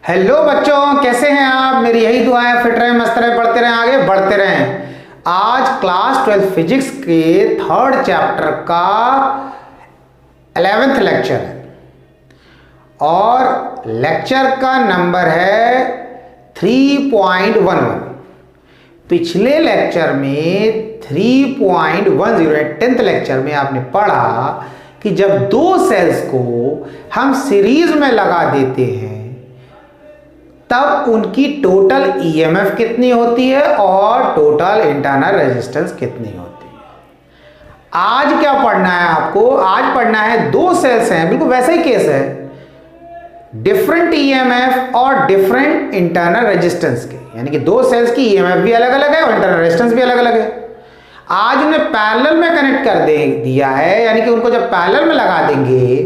Hello बच्चों, कैसे हैं आप। मेरी यही दुआ है, फिट रहें, मस्त रहें, पढ़ते रहें, आगे बढ़ते रहें। आज क्लास 12 फिजिक्स के थर्ड चैप्टर का 11th लेक्चर है और लेक्चर का नंबर है 3.11। पिछले लेक्चर में 3.10 10th लेक्चर में आपने पढ़ा कि जब दो सेल्स को हम सीरीज में लगा देते हैं तब उनकी टोटल ईएमएफ कितनी होती है और टोटल इंटरनल रेजिस्टेंस कितनी होती है। आज क्या पढ़ना है आपको? आज पढ़ना है दो सेल्स हैं, बिल्कुल वैसा ही केस है, डिफरेंट ईएमएफ और डिफरेंट इंटरनल रेजिस्टेंस के, यानी कि दो सेल्स की ईएमएफ भी अलग अलग है और इंटरनल रेजिस्टेंस भी अलग अलग है। आज उन्हें पैरेलल में कनेक्ट कर दिया है, यानी कि उनको जब पैरेलल में लगा देंगे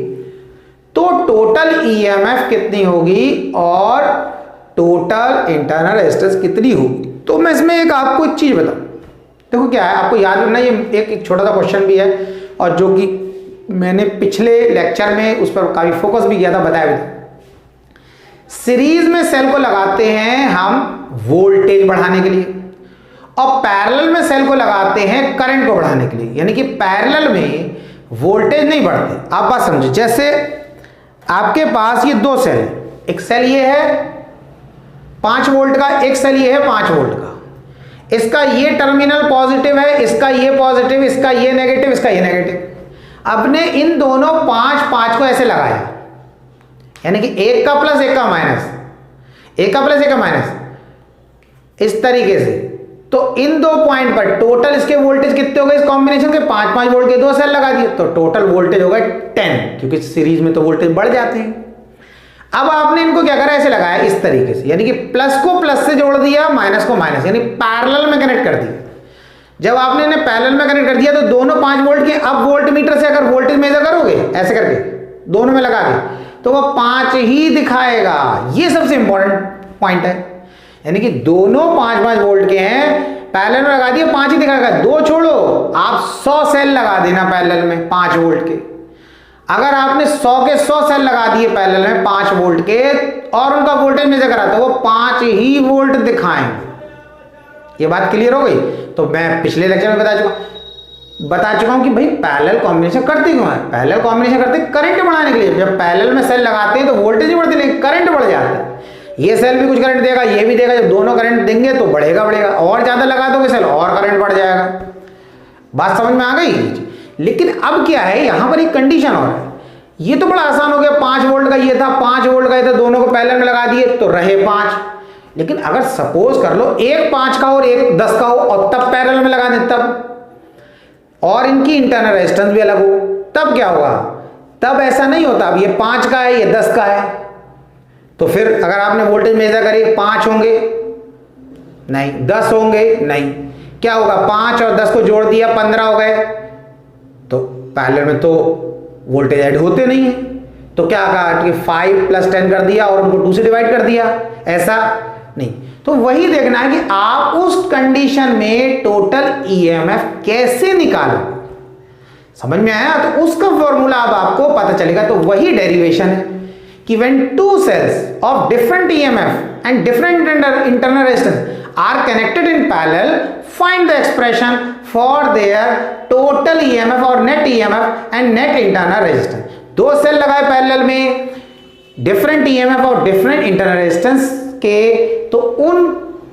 तो टोटल ईएमएफ कितनी होगी और टोटल इंटरनल रेजिस्टेंस कितनी होगी। तो मैं इसमें एक आपको एक चीज बताऊं, देखो क्या है, आपको याद रखना, ये एक छोटा सा क्वेश्चन भी है और जो कि मैंने पिछले लेक्चर में उस पर काफी फोकस भी किया था, बताया भी था। सीरीज में सेल को लगाते हैं हम वोल्टेज बढ़ाने के लिए और पैरेलल में सेल को लगाते हैं करंट को बढ़ाने के लिए, यानी कि पैरेलल में वोल्टेज नहीं बढ़ते। आप बात समझो, जैसे आपके पास ये दो सेल है, एक सेल ये है 5 वोल्ट का, एक सेल ये है 5 वोल्ट का। इसका ये टर्मिनल पॉजिटिव है, इसका ये पॉजिटिव, इसका ये नेगेटिव, इसका ये नेगेटिव। अब ने इन दोनों 5 को ऐसे लगाया, यानी कि एक का प्लस एक का माइनस, एक का प्लस एक का माइनस, इस तरीके से। तो इन दो पॉइंट पर टोटल इसके वोल्टेज कितने हो गए? इस कॉम्बिनेशन के 5 वोल्ट के दो सेल लगा दिए तो टोटल वोल्टेज हो गए 10, क्योंकि सीरीज में तो वोल्टेज बढ़ जाते हैं। अब आपने इनको क्या करा, ऐसे लगाया इस तरीके से, यानी कि प्लस को प्लस से जोड़ दिया, माइनस को माइनस, यानी पैरेलल में कनेक्ट कर दिया। जब आपने इन्हें पैरेलल में कनेक्ट कर दिया तो दोनों 5 वोल्ट के, अब वोल्ट मीटर से अगर वोल्टेज मेजर करोगे ऐसे करके दोनों में लगा के, तो वो 5 ही दिखाएगा। ये सबसे इंपॉर्टेंट पॉइंट है, यानी कि दोनों 5 वोल्ट के हैं, पैरेलल में लगा दिए 5 ही दिखाएगा। दो छोड़ो, आप 100 सेल लगा देना पैरेलल में 5 वोल्ट के। अगर आपने 100 के 100 सेल लगा दिए पैरेलल में 5 वोल्ट के और उनका वोल्टेज मेजर करा तो वो 5 ही वोल्ट दिखाएंगे। ये बात क्लियर हो गई? तो मैं पिछले लेक्चर में बता चुका हूं कि भाई पैरेलल कॉम्बिनेशन करते क्यों है। पैरेलल कॉम्बिनेशन करते करंट बढ़ाने के लिए। जब पैरेलल में सेल लगाते हैं तो वोल्टेज नहीं बढ़ती, लेकिन करंट बढ़ जाता है। ये सेल भी कुछ करंट देगा, ये भी देगा। जब दोनों करंट देंगे तो बढ़ेगा, और ज्यादा लगा दोगे सेल और करंट बढ़ जाएगा। बात समझ में आ गई? लेकिन अब क्या है, यहां पर एक कंडीशन और है। ये तो बड़ा आसान हो गया, 5 वोल्ट का ये था, 5 वोल्ट का ये था, दोनों को पैरेलल में लगा दिए तो रहे 5। लेकिन अगर सपोज कर लो एक 5 का और एक 10 का हो और तब पैरेलल में लगा दें तब, और इनकी इंटरनल रेजिस्टेंस भी अलग हो, तब क्या होगा? तब ऐसा नहीं होता। अब ये 5 का है, ये 10 का है, तो फिर अगर आपने वोल्टेज मेजर करी 5 होंगे नहीं, 10 होंगे नहीं, क्या होगा? 5 और 10 को जोड़ दिया 15 हो गए, तो पैरेलल में तो वोल्टेज ऐड होते नहीं है। तो क्या कहा कि 5 + 10 कर दिया और उनको 2 से डिवाइड कर दिया, ऐसा नहीं। तो वही देखना है कि आप उस कंडीशन में टोटल ईएमएफ कैसे निकालोगे। समझ में आया? तो उसका फॉर्मूला अब आपको पता चलेगा। तो वही डेरिवेशन है कि when two cells of different EMF and different internal resistance are connected in parallel, find the expression for their total EMF और net EMF and net internal resistance। दो सेल लगाए पैरेलल में, डिफरेंट EMF और different internal resistance के, तो उन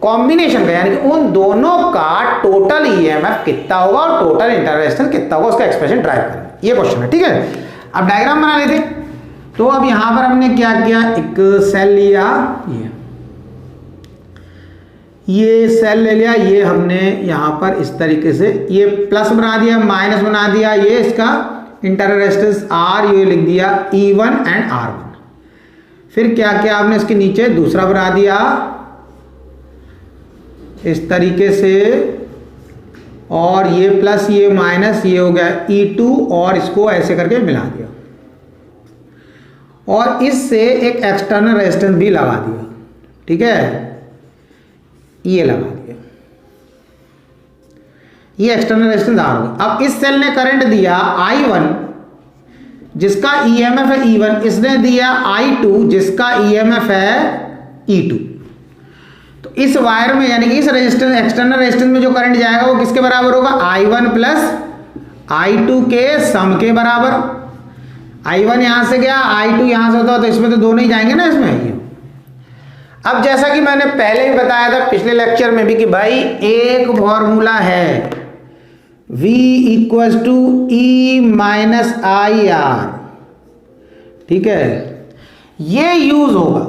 combination का, यानी कि उन दोनों का टोटल EMF कितना होगा और टोटल इंटरनल रेजिस्टेंस कितना होगा, उसका एक्सप्रेशन ड्राइव करें। ये क्वेश्चन है, ठीक है। अब डायग्राम बना लेते। तो अब यहां पर हमने क्या किया, एक सेल लिया, ये सेल ले लिया, ये हमने यहां पर इस तरीके से ये प्लस बना दिया, माइनस बना दिया, ये इसका इंटरनल रेजिस्टेंस R, ये लिख दिया E1 एंड R1। फिर क्या किया आपने, इसके नीचे दूसरा बना दिया इस तरीके से, और ये प्लस ये माइनस, ये हो गया E2, और इसको ऐसे करके मिला दिया और इससे एक एक्सटर्नल रेजिस्टेंस भी लगा दिया, ठीक है, ये लगा दिया, ये एक्सटर्नल रेजिस्टेंस R होगा। अब इस सेल ने करंट दिया I1 जिसका ईएमएफ है E1, इसने दिया I2 जिसका ईएमएफ है E2। तो इस वायर में यानी कि इस रेजिस्टेंस एक्सटर्नल रेजिस्टेंस में जो करंट जाएगा वो किसके बराबर होगा, I1 प्लस I2 के सम के बराबर। I1 यहां से गया, I2 यहां से होता तो इसमें तो दोनों ही जाएंगे ना इसमें। ये अब जैसा कि मैंने पहले भी बताया था पिछले लेक्चर में भी कि भाई एक फॉर्मूला है V equals to E minus IR, ठीक है, ये यूज होगा।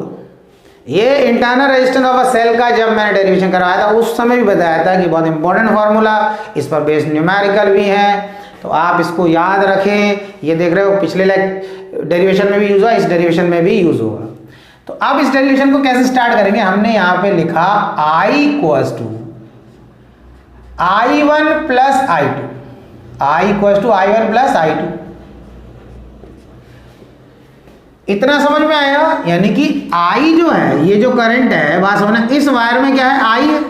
ये internal resistance of a cell का जब मैंने डेरिवेशन करवाया था उस समय भी बताया था कि बहुत इंपॉर्टेंट फार्मूला, इस पर बेस्ड न्यूमेरिकल भी है, तो आप इसको याद रखें। ये देख रहे हो पिछले डेरिवेशन में भी यूज हुआ, इस डेरिवेशन में भी यूज होगा। तो अब इस डेरिवेशन को कैसे स्टार्ट करेंगे, हमने यहां पे लिखा I equals to I1 plus I2, I equals to I1 plus I2। इतना समझ में आया, यानी कि I जो है, ये जो करंट है, बात समझना, इस वायर में क्या है, I है।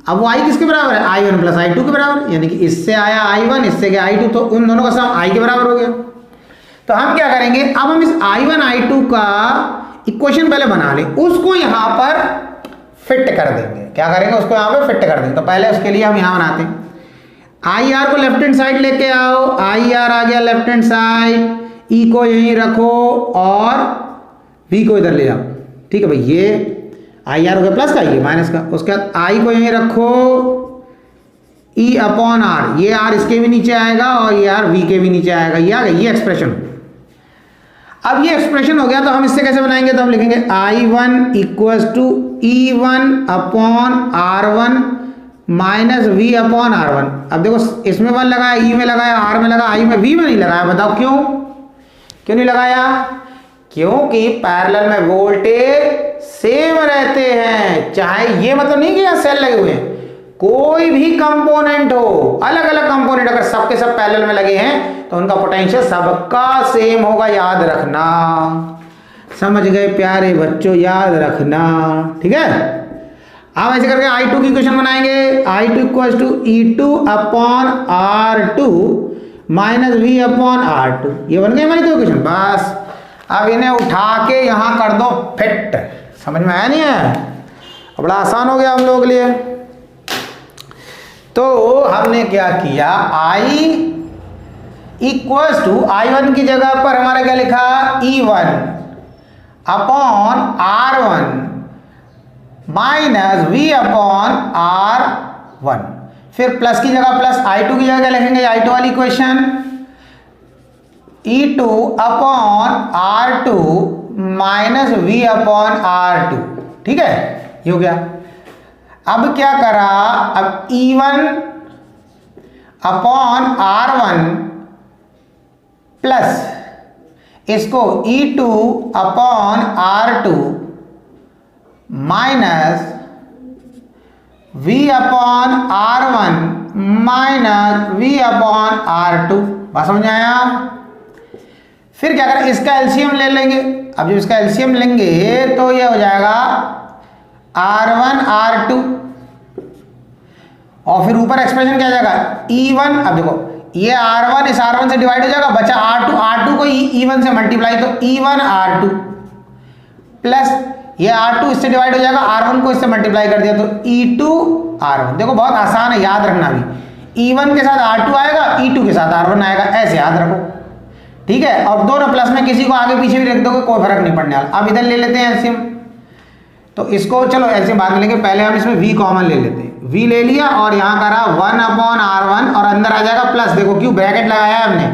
अब वो I किसके बराबर है, I1 प्लस I2 के बराबर, यानी कि इससे आया I1, इससे गया I2, तो उन दोनों का सम I के बराबर हो गया। तो हम क्या करेंगे, अब हम इस I1 I2 का इक्वेशन पहले बना लें, उसको यहां पर फिट कर देंगे। क्या करेंगे, उसको यहां पे फिट कर देंगे। तो पहले उसके लिए हम यहां बनाते हैं, IR को लेफ्ट हैंड साइड लेके आओ, IR आ गया लेफ्ट हैंड साइड, E को यहीं रखो और V को इधर ले जाओ, ठीक है भाई। ये IR हो गया प्लस का, ये माइनस का, उसके बाद I को यहीं रखो, E अपॉन R, ये R इसके भी नीचे आएगा और ये R V के भी नीचे आएगा। ये आ गया, ये एक्सप्रेशन। अब ये एक्सप्रेशन हो गया, तो हम इससे कैसे बनाएंगे, तो हम लिखेंगे I1 equals to E1 upon R1 minus V upon R1। अब देखो इसमें 1 लगाया, E में लगाया, R में लगाया, I में, V में नहीं लगाया। बताओ क्यों, क्यों नहीं लगाया, क्योंकि पैरेलल में वोल्टेज सेम रहते हैं। चाहे ये मतलब नहीं कि यहां सेल लगे हुए हैं, कोई भी कंपोनेंट हो, अलग अलग कंपोनेंट अगर सबके सब पैरेलल में लगे हैं तो उनका पोटेंशियल सबका सेम होगा, याद रखना। समझ गए प्यारे बच्चों, याद रखना, ठीक है। अब ऐसे करके I2 की इक्वेशन बनाएंगे, I2 equals to E2 upon R2 minus V upon R2। ये बन गई हमारी दो इक्वेशन, बस। अब इन्हें उठा के यहां कर दो फिट। समझ में आया नहीं है, बड़ा आसान हो गया हम लोगों के लिए। तो हमने क्या किया, I इक्वल्स टू I1 की जगह पर हमारा क्या लिखा, E1 upon R1 minus V upon R1। फिर प्लस की जगह प्लस, I2 की जगह क्या लिखेंगे, I2 वाली equation, E2 upon R2 minus V upon R2, ठीक है, ये हो गया। अब क्या करा, अब E1 अपॉन R1 प्लस इसको E2 upon R2 minus V upon R1 minus V upon R2। बात समझ आया। फिर क्या करें, इसका एलसीएम ले लेंगे। अब जब इसका एलसीएम लेंगे तो ये हो जाएगा R1 R2 और फिर ऊपर एक्सप्रेशन क्या जाएगा, E1। अब देखो ये R1 इस R1 से डिवाइड हो जाएगा, बचा R2, R2 को E1 से मल्टीप्लाई, तो E1 R2 प्लस ये R2 इससे डिवाइड हो जाएगा, R1 को इससे मल्टीप्लाई कर दिया तो E2 R1। देखो बहुत आसान है, याद रखना भी। E1 के साथ R2 आएगा, E2 के साथ R1 आएगा, ऐसे याद रखो, ठीक है। और दोनों प्लस में किसी को आगे पीछे भी रख दोगे कोई फर्क नहीं पड़ने वाला। अब इधर ले लेते हैं एलसीएम, तो इसको चलो एलसीएम बाद में लेंगे, पहले हम इसमें V कॉमन ले लेते हैं। V ले लिया और यहाँ करा 1 अपॉन R1 और अंदर आ जाएगा प्लस। देखो क्यों ब्रैकेट लगाया है हमने,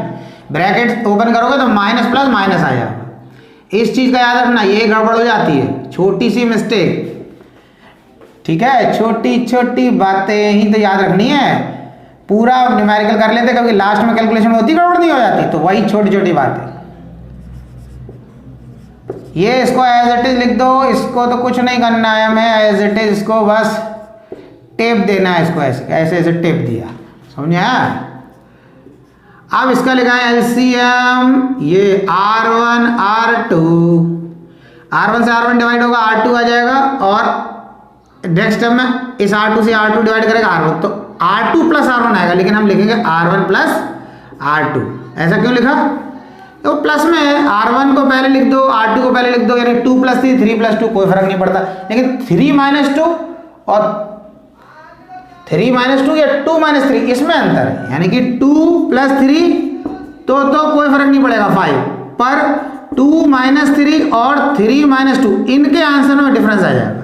ब्रैकेट ओपन करोगे तो माइनस प्लस माइनस आ जाएगा। इस चीज का याद रखना, ये गड़बड़ हो जाती है, छोटी सी मिस्टेक, ठीक है। छोटी छोटी बातें ही तो याद रखनी है, पूरा न्यूमेरिकल कर लेते क्योंकि लास्ट में कैलकुलेशन होती गड़बड़ नहीं हो जाती, तो वही छोटी छोटी बातें। ये इसको एज इट इज लिख दो, इसको तो कुछ नहीं करना है हमें, एज इट इज इसको बस टेप देना है, इसको ऐसे ऐसे ऐसे टेप दिया, समझ आया। अब इसका लिखा है एलसीएम, ये R1 R2, R1 से R1 डिवाइड होगा, R2 आ जाएगा और नेक्स्ट स्टेप में इस R2 से R2 डिवाइड करेगा R1, तो R2 प्लस R1 आएगा, लेकिन हम लिखेंगे R1 प्लस R2। ऐसा क्यों लिखा, तो प्लस में है, R1 को पहले लिख दो, R2 को पहले लिख दो, यानी 2 + 3 3 + 2 कोई फर्क नहीं पड़ता। लेकिन 3 - 2 और 3 - 2 या 2 - 3 इसमें अंतर है, यानी कि 2 + 3 तो कोई फर्क नहीं पड़ेगा 5, पर 2 - 3 और 3 - 2 इनके आंसर में डिफरेंस आ जाएगा।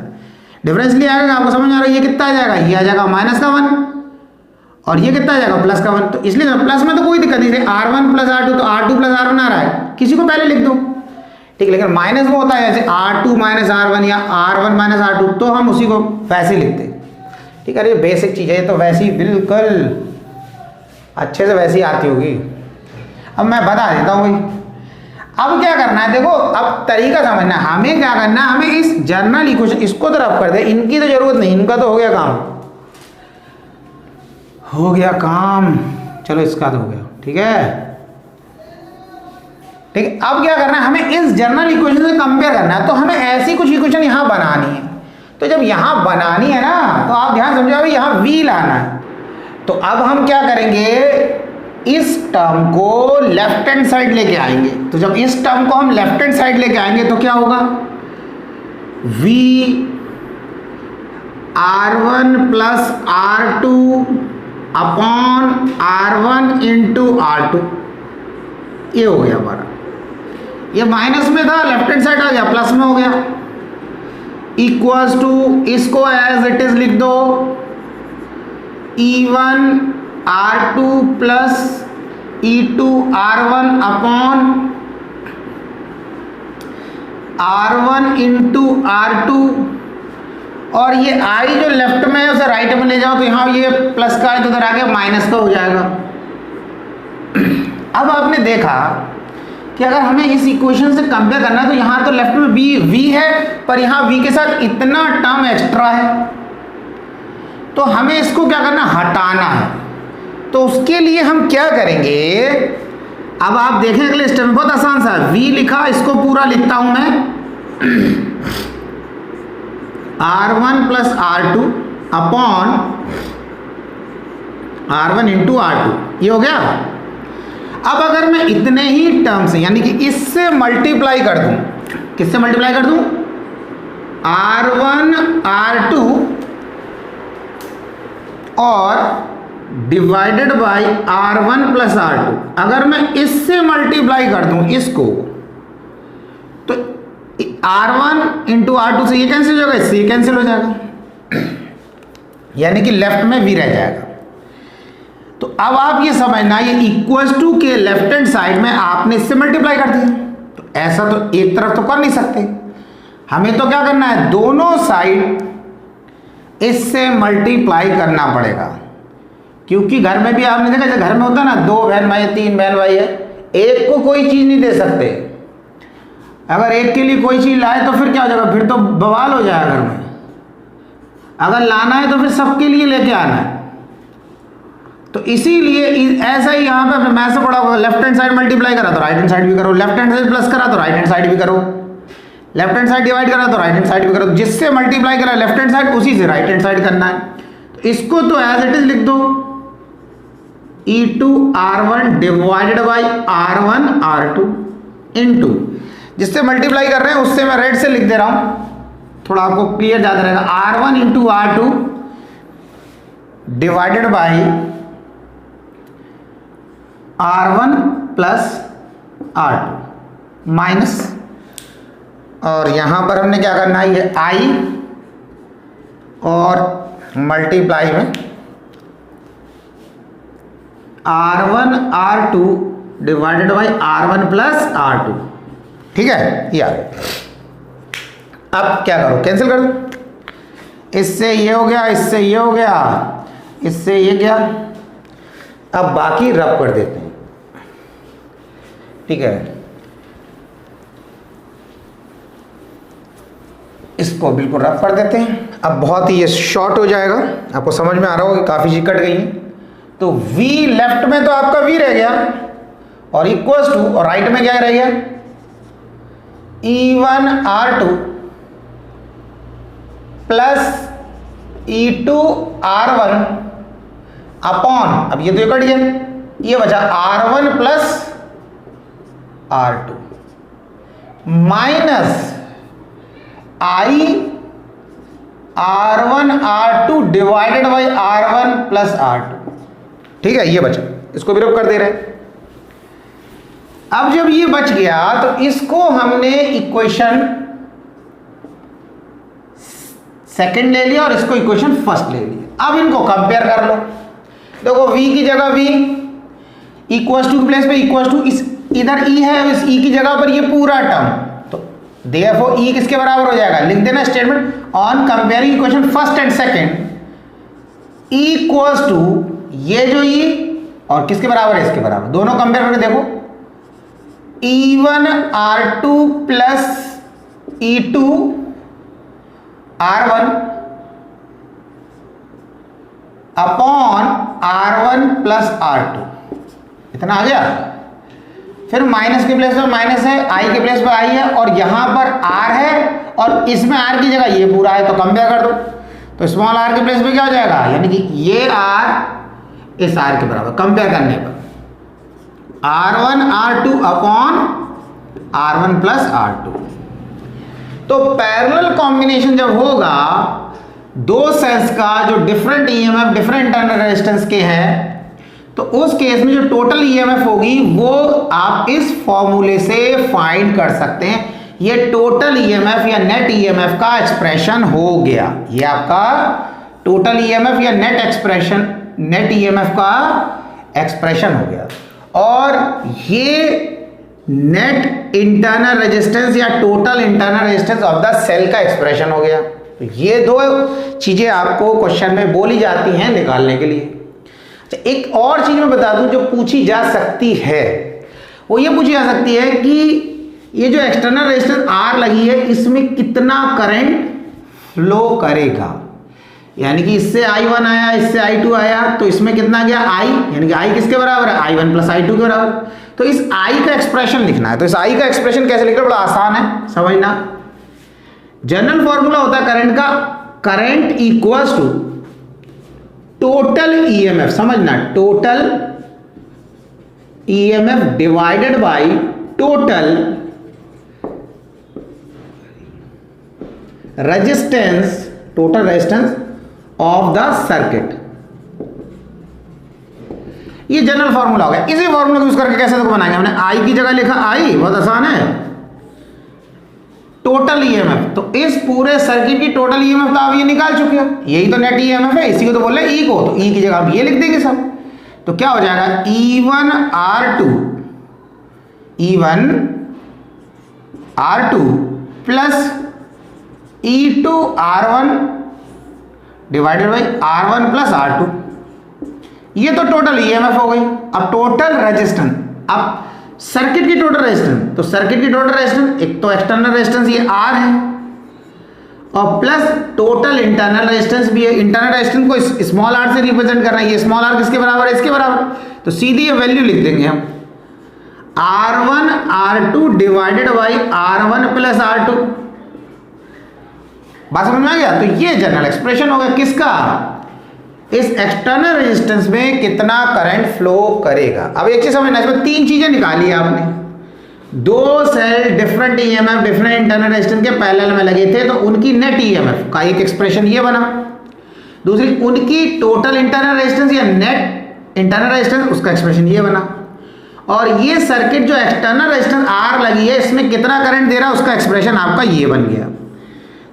डिफरेंस लिया आएगा, आपको समझ आ रहा है, ये कितना आ जाएगा, ये आ जाएगा -1 और ये कितना आ जाएगा +1। तो इसलिए प्लस में तो कोई दिक्कत नहीं, R1 + R2 तो R2 + R1 आ रहा है, किसी को पहले लिख दो, ठीक है। लेकिन माइनस में होता है जैसे R2 - R1 या R1 - R2, तो हम उसी को वैसे ही लिखते, ठीक है। ये बेसिक चीज़ है, ये तो वैसे ही बिल्कुल अच्छे से वैसी आती होगी। अब मैं बता देता हूँ भाई, अब क्या करना है, देखो अब तरीका समझना है, हमें क्या करना है, हमें इस जर्नल इक्वेशन इसको तो रब कर दे, इनकी तो जरूरत नहीं, इनका तो हो गया काम, हो गया काम, चलो इसका तो हो गया, ठीक है। ठीक है, अब क्या करना है, हमें इस जर्नल इक्वेशन से कंपेयर करना है, तो हमें ऐसी कुछ इक्वेशन यहां बनानी है। तो जब यहां बनानी है ना, तो आप ध्यान समझो, अभी यहां v लाना है, तो अब हम क्या करेंगे, इस टर्म को लेफ्ट हैंड साइड लेके आएंगे। तो जब इस टर्म को हम लेफ्ट हैंड साइड लेके आएंगे तो क्या होगा, v R1 + R2 upon R1 × R2, ये हो गया हमारा, ये माइनस में था, लेफ्ट हैंड साइड आ गया, प्लस में हो गया, इक्वल्स टू, इसको एज इट इज लिख दो, E1 R2 + E2 R1 upon R1 × R2, और ये I जो लेफ्ट में है उसे राइट में ले जाओ, तो यहाँ ये प्लस का है तो उधर आगे माइनस का हो जाएगा। अब आपने देखा कि अगर हमें इस इक्वेशन से कंपेयर करना है, तो यहाँ तो लेफ्ट में v है, पर यहाँ v के साथ इतना टर्म एक्स्ट्रा है, तो हमें इसको क्या करना, हटाना है। तो उसके लिए हम क्या करेंगे, अब आप देखें अगले स्टेप में, बहुत आसान सा है, v लिखा, इसको पूरा लिखता हूं मैं, R1 + R2 upon R1 × R2, ये हो गया। अब अगर मैं इतने ही टर्म से, यानी कि इससे मल्टीप्लाई कर दूं, किससे मल्टीप्लाई कर दूं, R1 R2 और डिवाइडेड बाय R1 + R2, अगर मैं इससे मल्टीप्लाई कर दूं इसको, तो R1 × R2 से ये कैंसिल हो जाएगा, इससे ये कैंसिल हो जाएगा, यानी कि लेफ्ट में v रह जाएगा। तो अब आप ये समझना, ये इक्वल्स टू के लेफ्ट हैंड साइड में आपने इससे मल्टीप्लाई कर दिया, तो ऐसा तो एक तरफ तो कर नहीं सकते, हमें तो क्या करना है, दोनों साइड इससे मल्टीप्लाई करना पड़ेगा, क्योंकि घर में भी आपने देखा, जैसे घर में होता ना, 2 बहन भाई 3 बहन भाई है, एक को कोई चीज नहीं दे सकते, अगर एक के लिए कोई चीज लाए तो फिर क्या हो जाएगा, फिर तो बवाल हो जाएगा घर में। अगर लाना है तो फिर सबके लिए लेके आना है। तो इसीलिए ऐसा ही यहाँ पे मैं से पढ़ा होगा, लेफ्ट हैंड साइड मल्टीप्लाई करा तो राइट हैंड साइड भी करो, लेफ्ट हैंड साइड प्लस करा तो राइट हैंड साइड भी करो, लेफ्ट हैंड साइड डिवाइड करा तो राइट हैंड साइड भी करो, जिससे मल्टीप्लाई करा लेफ्ट हैंड साइड उसी से राइट हैंड साइड करना है। तो इसको तो एज इट इज लिख दो, E2 R1 divided by R1 R2 into, जिससे मल्टीप्लाई कर रहे हैं उससे मैं रेड से लिख दे रहा हूं, थोड़ा आपको क्लियर याद रहेगा, R1 × R2 divided by R1 + R2 minus, और यहां पर हमने क्या करना है, ये I और मल्टीप्लाई में R1 R2 divided by R1 + R2, ठीक है, ये आ गया। अब क्या करो, कैंसिल कर दो, इससे ये हो गया, इससे ये हो गया, इससे ये गया, अब बाकी रब कर देते हैं, ठीक है। इसको बिल्कुल रब कर देते हैं, अब बहुत ही ये शॉर्ट हो जाएगा, आपको समझ में आ रहा होगा कि काफी चीज कट गई है। तो v लेफ्ट में तो आपका v रह गया, और इक्वल्स टू, और राइट में क्या रह गया, E1 R2 plus E2 R1 upon, अब ये तो कट गया, ये बचा R1 + R2 minus I R1 R2 divided by R1 plus R2। ठीक है, ये बचा, इसको भी रब कर दे रहे हैं। अब जब ये बच गया तो इसको हमने इक्वेशन सेकंड ले लिया और इसको इक्वेशन फर्स्ट ले लिया। अब इनको कंपेयर कर लो। देखो v की जगह v इक्वल्स टू प्लेस पे इक्वल्स टू, इस इधर e है, इस e की जगह पर ये पूरा टर्म, तो देयरफॉर e किसके बराबर हो जाएगा, लिख देना statement on comparing equation first and second equals to ये जो e और किसके बराबर है, इसके बराबर। दोनों कंपेयर करके देखो, E1 R2 plus E2 R1 upon R1 plus R2, इतना आ गया। फिर माइनस के प्लेस पर माइनस है, I के प्लेस पर I है, और यहां पर R है और इसमें R की जगह ये पूरा है, तो कंपेयर कर दो, तो स्मॉल r के प्लेस पे क्या हो जाएगा, यानी कि ये r इस r के बराबर। कंपेयर करने पर R1 R2 upon R1 plus R2। तो पैरेलल कॉम्बिनेशन जब होगा दो सेल्स का जो different EMF different internal resistance के हैं, तो उस केस में जो टोटल ईएमएफ होगी वो आप इस फॉर्मूले से फाइंड कर सकते हैं। ये टोटल ईएमएफ या नेट ईएमएफ का एक्सप्रेशन हो गया। ये आपका टोटल ईएमएफ या नेट ईएमएफ का एक्सप्रेशन हो गया, और ये नेट इंटरनल रेजिस्टेंस या total internal resistance of the cell का एक्सप्रेशन हो गया। तो ये दो चीजें आपको क्वेश्चन में बोली जाती हैं निकालने के लिए। एक और चीज मैं बता दूं जो पूछी जा सकती है, वो ये पूछी जा सकती है कि ये जो एक्सटर्नल रेजिस्टेंस R लगी है इसमें कितना करंट फ्लो करेगा, यानी कि इससे I1 आया, इससे I2 आया, तो इसमें कितना गया I, यानी कि I किसके बराबर है, I1 प्लस I2 के बराबर। तो इस I का एक्सप्रेशन लिखना है। तो इस I का एक्सप्रेशन कैसे लिखना, बड़ा आसान है समझना। जनरल फॉर्मूला होता है करंट का, current equals to total EMF, समझना, total EMF divided by total resistance, total resistance of the circuit. ये जनरल फॉर्मूला हो गया। इसी फॉर्मूला को यूज करके कैसे देखो बनाएंगे, हमने I की जगह लिखा I, बहुत आसान है, टोटल ईएमएफ। तो इस पूरे सर्किट की टोटल ईएमएफ तो आप ये निकाल चुके हो, यही तो नेट ईएमएफ है, इसी को तो बोल रहे हैं E को, तो E की जगह आप ये लिख देंगे सब। तो क्या हो जाएगा, E1 R2 plus E2 R1 divided by R1 plus R2। ये तो टोटल ईएमएफ हो गई। अब टोटल रेजिस्टेंस, अब सर्किट की टोटल रेजिस्टेंस, तो सर्किट की टोटल रेजिस्टेंस एक तो एक्सटर्नल रेजिस्टेंस ये R है, और प्लस टोटल इंटरनल रेजिस्टेंस भी है। इंटरनल रेजिस्टेंस को स्मॉल r से रिप्रेजेंट करना है, ये स्मॉल r किसके बराबर है, इसके बराबर। तो सीधी ये वैल्यू लिख देंगे हम, R1 R2 divided by R1 plus R2। बात समझ में आ गया। तो ये जनरल एक्सप्रेशन हो गया किसका, इस एक्सटर्नल रेजिस्टेंस में कितना करंट फ्लो करेगा। अब एक चीज समझना, इसमें तीन चीजें निकाली है आपने। दो cell different EMF different internal resistance के पैरेलल में लगे थे, तो उनकी नेट ईएमएफ का एक एक्सप्रेशन ये बना। दूसरी, उनकी टोटल इंटरनल रेजिस्टेंस या नेट इंटरनल रेजिस्टेंस, उसका एक्सप्रेशन ये बना। और ये सर्किट जो एक्सटर्नल रेजिस्टेंस R लगी है इसमें कितना करंट दे रहा है, उसका एक्सप्रेशन आपका ये बन गया।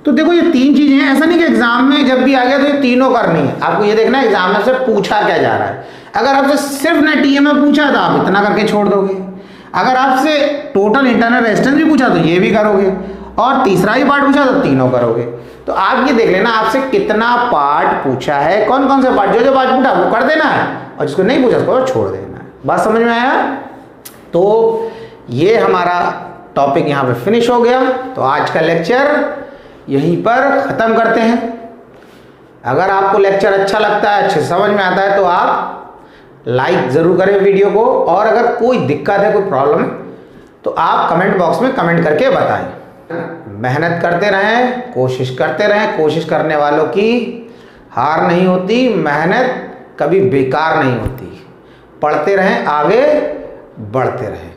तो देखो ये तीन चीजें हैं, ऐसा नहीं कि एग्जाम में जब भी आ गया तो ये तीनों करनी है। आपको ये देखना है एग्जाम में से पूछा क्या जा रहा है। अगर आपसे सिर्फ नेट ईएमएफ पूछा है तो आप इतना करके छोड़ दोगे। अगर आपसे टोटल इंटरनल रेजिस्टेंस भी पूछा तो ये भी करोगे, और तीसरा ही पार्ट पूछा तो तीनों करोगे। तो आप ये देख लेना आपसे कितना पार्ट पूछा है, कौन कौन से पार्ट, जो पार्ट पूछा वो कर देना है, और जिसको नहीं पूछा उसको छोड़ देना है। बात समझ में आया। तो ये हमारा टॉपिक यहाँ पे फिनिश हो गया। तो आज का लेक्चर यहीं पर ख़त्म करते हैं। अगर आपको लेक्चर अच्छा लगता है, अच्छे समझ में आता है, तो आप लाइक ज़रूर करें वीडियो को, और अगर कोई दिक्कत है, कोई प्रॉब्लम है, तो आप कमेंट बॉक्स में कमेंट करके बताएं। मेहनत करते रहें, कोशिश करते रहें। कोशिश करने वालों की हार नहीं होती, मेहनत कभी बेकार नहीं होती। पढ़ते रहें, आगे बढ़ते रहें।